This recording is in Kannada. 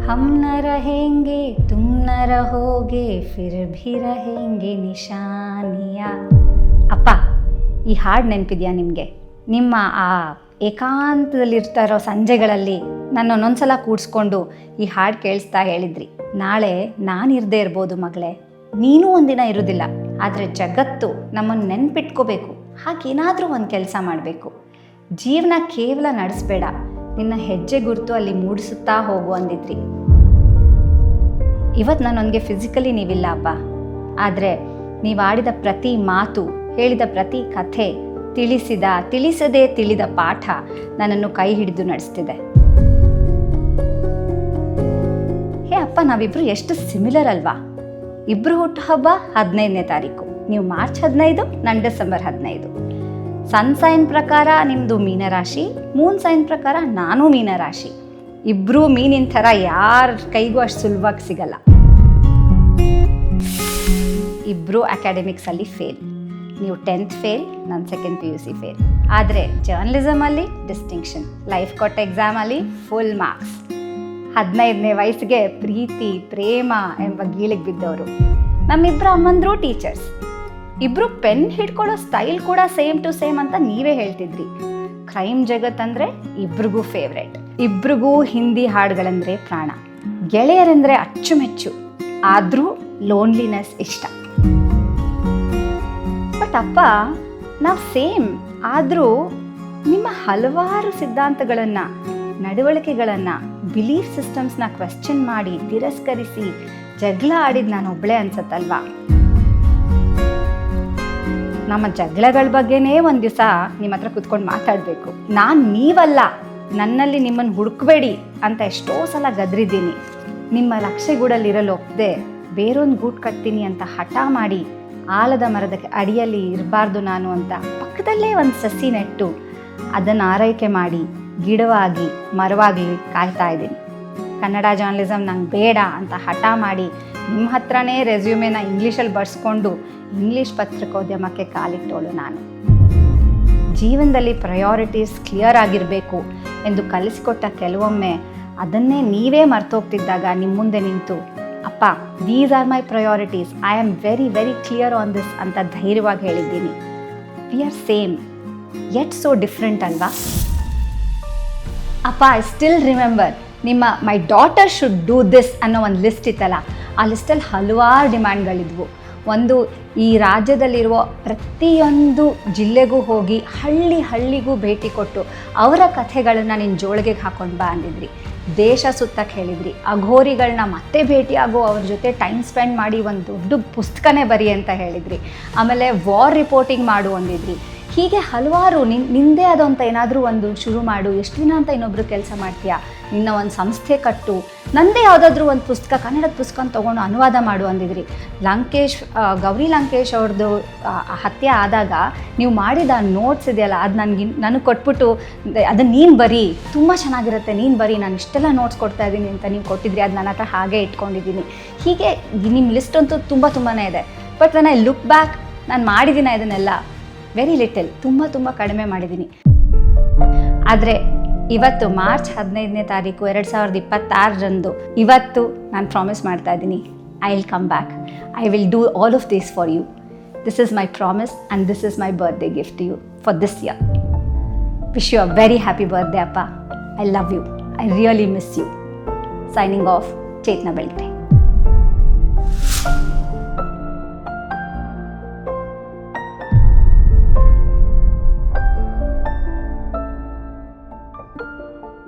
हम न रहेंगे तुम न रहोगे फिर भी रहेंगे ನಿಶಾನಿಯಾ. ಅಪ್ಪ, ಈ ಹಾಡು ನೆನಪಿದೆಯಾ ನಿಮಗೆ? ನಿಮ್ಮ ಆ ಏಕಾಂತದಲ್ಲಿರ್ತಾ ಇರೋ ಸಂಜೆಗಳಲ್ಲಿ ನನ್ನ ಒಂದೊಂದ್ಸಲ ಕೂಡಿಸ್ಕೊಂಡು ಈ ಹಾಡು ಕೇಳಿಸ್ತಾ ಹೇಳಿದ್ರಿ, ನಾಳೆ ನಾನಿರದೇ ಇರ್ಬೋದು ಮಗಳೇ, ನೀನೂ ಒಂದಿನ ಇರೋದಿಲ್ಲ, ಆದರೆ ಜಗತ್ತು ನಮ್ಮನ್ನು ನೆನ್ಪಿಟ್ಕೋಬೇಕು, ಹಾಗೇನಾದರೂ ಒಂದು ಕೆಲಸ ಮಾಡಬೇಕು. ಜೀವನ ಕೇವಲ ನಡೆಸಬೇಡ, ನಿನ್ನ ಹೆಜ್ಜೆ ಗುರುತು ಅಲ್ಲಿ ಮೂಡಿಸುತ್ತಾ ಹೋಗು ಅಂದಿದ್ರಿ. ಇವತ್ತು ನನ್ನೊಂದಿಗೆ ಫಿಸಿಕಲಿ ನೀವಿಲ್ಲ ಅಪ್ಪ, ಆದರೆ ನೀವು ಆಡಿದ ಪ್ರತಿ ಮಾತು, ಹೇಳಿದ ಪ್ರತಿ ಕಥೆ, ತಿಳಿಸದೇ ತಿಳಿದ ಪಾಠ ನನ್ನನ್ನು ಕೈ ಹಿಡಿದು ನಡೆಸ್ತಿದೆ. ಹೇ ಅಪ್ಪ, ನಾವಿಬ್ರು ಎಷ್ಟು ಸಿಮಿಲರ್ ಅಲ್ವಾ? ಇಬ್ರು ಹುಟ್ಟುಹಬ್ಬ 15ನೇ ತಾರೀಕು, ನೀವು ಮಾರ್ಚ್ 15, ನಾನು ಡಿಸೆಂಬರ್ 15. ಸನ್ ಸೈನ್ ಪ್ರಕಾರ ನಿಮ್ಮದು ಮೀನರಾಶಿ, ಮೂನ್ ಸೈನ್ ಪ್ರಕಾರ ನಾನು ಮೀನರಾಶಿ. ಇಬ್ಬರೂ ಮೀನಿನ ಥರ ಯಾರ ಕೈಗೂ ಅಷ್ಟು ಸುಲಭವಾಗಿ ಸಿಗಲ್ಲ. ಇಬ್ಬರೂ ಅಕಾಡೆಮಿಕ್ಸಲ್ಲಿ ಫೇಲ್. ನೀವು 10th ಫೇಲ್, ನಾನು 2nd PUC ಫೇಲ್. ಆದರೆ ಜರ್ನಲಿಸಮಲ್ಲಿ ಡಿಸ್ಟಿಂಕ್ಷನ್, ಲೈಫ್ ಕೊಟ್ಟ ಎಕ್ಸಾಮಲ್ಲಿ ಫುಲ್ ಮಾರ್ಕ್ಸ್. 15ನೇ ವಯಸ್ಸಿಗೆ ಪ್ರೀತಿ ಪ್ರೇಮ ಎಂಬ ಗೀಳಿಗೆ ಬಿದ್ದವರು. ನಮ್ಮಿಬ್ಬರ ಅಮ್ಮಂದ್ರು ಟೀಚರ್ಸ್. ಇಬ್ಬರು ಪೆನ್ ಹಿಡ್ಕೊಳ್ಳೋ ಸ್ಟೈಲ್ ಕೂಡ ಸೇಮ್ ಟು ಸೇಮ್ ಅಂತ ನೀವೇ ಹೇಳ್ತಿದ್ರಿ. ಕ್ರೈಮ್ ಜಗತ್ತಂದರೆ ಇಬ್ರಿಗೂ ಫೇವ್ರೇಟ್. ಇಬ್ರಿಗೂ ಹಿಂದಿ ಹಾಡುಗಳಂದರೆ ಪ್ರಾಣ. ಗೆಳೆಯರೆಂದರೆ ಅಚ್ಚುಮೆಚ್ಚು, ಆದರೂ ಲೋನ್ಲಿನೆಸ್ ಇಷ್ಟ. ಬಟ್ ಅಪ್ಪ, ನಾವು ಸೇಮ್, ಆದರೂ ನಿಮ್ಮ ಹಲವಾರು ಸಿದ್ಧಾಂತಗಳನ್ನು, ನಡವಳಿಕೆಗಳನ್ನು, ಬಿಲೀಫ್ ಸಿಸ್ಟಮ್ಸ್ನ ಕ್ವೆಶ್ಚನ್ ಮಾಡಿ ತಿರಸ್ಕರಿಸಿ ಜಗಳ ಆಡಿದ ನಾನು ಒಬ್ಬಳೇ ಅನ್ಸತ್ತಲ್ವಾ? ನಮ್ಮ ಜಗಳಗಳ ಬಗ್ಗೆನೇ ಒಂದು ದಿವಸ ನಿಮ್ಮ ಹತ್ರ ಕೂತ್ಕೊಂಡು ಮಾತಾಡಬೇಕು. ನಾನು ನೀವಲ್ಲ, ನನ್ನಲ್ಲಿ ನಿಮ್ಮನ್ನು ಹುಡುಕಬೇಡಿ ಅಂತ ಎಷ್ಟೋ ಸಲ ಗದ್ರಿದ್ದೀನಿ. ನಿಮ್ಮ ಲಕ್ಷೆಗೂಡಲ್ಲಿರಲು ಒಪ್ಪದೆ ಬೇರೊಂದು ಗೂಡು ಕಟ್ತೀನಿ ಅಂತ ಹಠ ಮಾಡಿ, ಆಲದ ಮರದ ಅಡಿಯಲ್ಲಿ ಇರಬಾರ್ದು ನಾನು ಅಂತ ಪಕ್ಕದಲ್ಲೇ ಒಂದು ಸಸಿ ನೆಟ್ಟು ಅದನ್ನು ಆರೈಕೆ ಮಾಡಿ ಗಿಡವಾಗಿ ಮರವಾಗಿ ಕಾಯ್ತಾ ಇದ್ದೀನಿ. ಕನ್ನಡ ಜರ್ನಲಿಸಮ್ ನಂಗೆ ಬೇಡ ಅಂತ ಹಠ ಮಾಡಿ ನಿಮ್ಮ ಹತ್ರನೇ ರೆಸ್ಯೂಮೇನ ಇಂಗ್ಲೀಷಲ್ಲಿ ಬರ್ಸ್ಕೊಂಡು ಇಂಗ್ಲೀಷ್ ಪತ್ರಿಕೋದ್ಯಮಕ್ಕೆ ಕಾಲಿಟ್ಟೋಳು ನಾನು. ಜೀವನದಲ್ಲಿ ಪ್ರಯಾರಿಟೀಸ್ ಕ್ಲಿಯರ್ ಆಗಿರಬೇಕು ಎಂದು ಕಲಿಸಿಕೊಟ್ಟ ಕೆಲವೊಮ್ಮೆ ಅದನ್ನೇ ನೀವೇ ಮರ್ತೋಗ್ತಿದ್ದಾಗ ನಿಮ್ಮ ಮುಂದೆ ನಿಂತು, ಅಪ್ಪ, these are my priorities, I am very very clear on this ಅಂತ ಧೈರ್ಯವಾಗಿ ಹೇಳಿದ್ದೀನಿ. We are same yet so different ಅಲ್ವಾ? ಅಪ್ಪ, ಐ ಸ್ಟಿಲ್ ರಿಮೆಂಬರ್ ನಿಮ್ಮ my daughter should do this ಅನ್ನೋ ಒಂದು ಲಿಸ್ಟ್ ಇತ್ತಲ್ಲ, ಆ ಲಿಸ್ಟಲ್ಲಿ ಹಲವಾರು ಡಿಮ್ಯಾಂಡ್ಗಳಿದ್ವು. ಒಂದು, ಈ ರಾಜ್ಯದಲ್ಲಿರುವ ಪ್ರತಿಯೊಂದು ಜಿಲ್ಲೆಗೂ ಹೋಗಿ ಹಳ್ಳಿಗೂ ಭೇಟಿ ಕೊಟ್ಟು ಅವರ ಕಥೆಗಳನ್ನು ನಿನ್ನ ಜೋಳಿಗೆಗೆ ಹಾಕೊಂಡು ಬಾ ಅಂದಿದ್ರಿ. ದೇಶ ಸುತ್ತಕ್ಕೆ ಹೇಳಿದ್ರಿ. ಅಘೋರಿಗಳನ್ನ ಮತ್ತೆ ಭೇಟಿಯಾಗೋ ಅವ್ರ ಜೊತೆ ಟೈಮ್ ಸ್ಪೆಂಡ್ ಮಾಡಿ ಒಂದು ದೊಡ್ಡ ಪುಸ್ತಕನೇ ಬರಿ ಅಂತ ಹೇಳಿದ್ರಿ. ಆಮೇಲೆ ವಾರ್ ರಿಪೋರ್ಟಿಂಗ್ ಮಾಡು ಅಂದಿದ್ರಿ. ಹೀಗೆ ಹಲವಾರು ನಿಂದೇ ಆದಂಥ ಏನಾದರೂ ಒಂದು ಶುರು ಮಾಡು, ಎಷ್ಟು ದಿನ ಅಂತ ಇನ್ನೊಬ್ರು ಕೆಲಸ ಮಾಡ್ತೀಯಾ, ನಿನ್ನ ಒಂದು ಸಂಸ್ಥೆ ಕಟ್ಟು, ನಂದೇ ಯಾವುದಾದ್ರೂ ಒಂದು ಪುಸ್ತಕ, ಕನ್ನಡದ ಪುಸ್ತಕ ತೊಗೊಂಡು ಅನುವಾದ ಮಾಡು ಅಂದಿದ್ರಿ. ಗೌರಿ ಲಂಕೇಶ್ ಅವ್ರದ್ದು ಹತ್ಯೆ ಆದಾಗ ನೀವು ಮಾಡಿದ ನೋಟ್ಸ್ ಇದೆಯಲ್ಲ, ಅದು ನನಗೆ ಕೊಟ್ಬಿಟ್ಟು ಅದನ್ನು ನೀನು ಬರೀ, ತುಂಬ ಚೆನ್ನಾಗಿರುತ್ತೆ, ನೀನು ಬರೀ, ನಾನು ಇಷ್ಟೆಲ್ಲ ನೋಟ್ಸ್ ಕೊಡ್ತಾ ಇದ್ದೀನಿ ಅಂತ ನೀವು ಕೊಟ್ಟಿದ್ರಿ. ಅದು ನನ್ನ ಹತ್ರ ಹಾಗೆ ಇಟ್ಕೊಂಡಿದ್ದೀನಿ. ಹೀಗೆ ನಿಮ್ಮ ಲಿಸ್ಟ್ ಅಂತೂ ತುಂಬಾ ಇದೆ. But when I look back, ನಾನು ಮಾಡಿದ್ದೀನಿ ಇದನ್ನೆಲ್ಲ ವೆರಿ ಲಿಟಲ್, ತುಂಬ ಕಡಿಮೆ ಮಾಡಿದ್ದೀನಿ. ಆದರೆ ಇವತ್ತು ಮಾರ್ಚ್ 15ನೇ ತಾರೀಕು 2026 ಇವತ್ತು ನಾನು ಪ್ರಾಮಿಸ್ ಮಾಡ್ತಾ ಇದ್ದೀನಿ, I will come back, I will do all of this for you. This is my promise and this is my birthday gift to you for this year. Wish you a very happy birthday ಅಪ್ಪ. I love you, I really miss you. Signing off, Chetana ಬೆಳ್ಗೆ.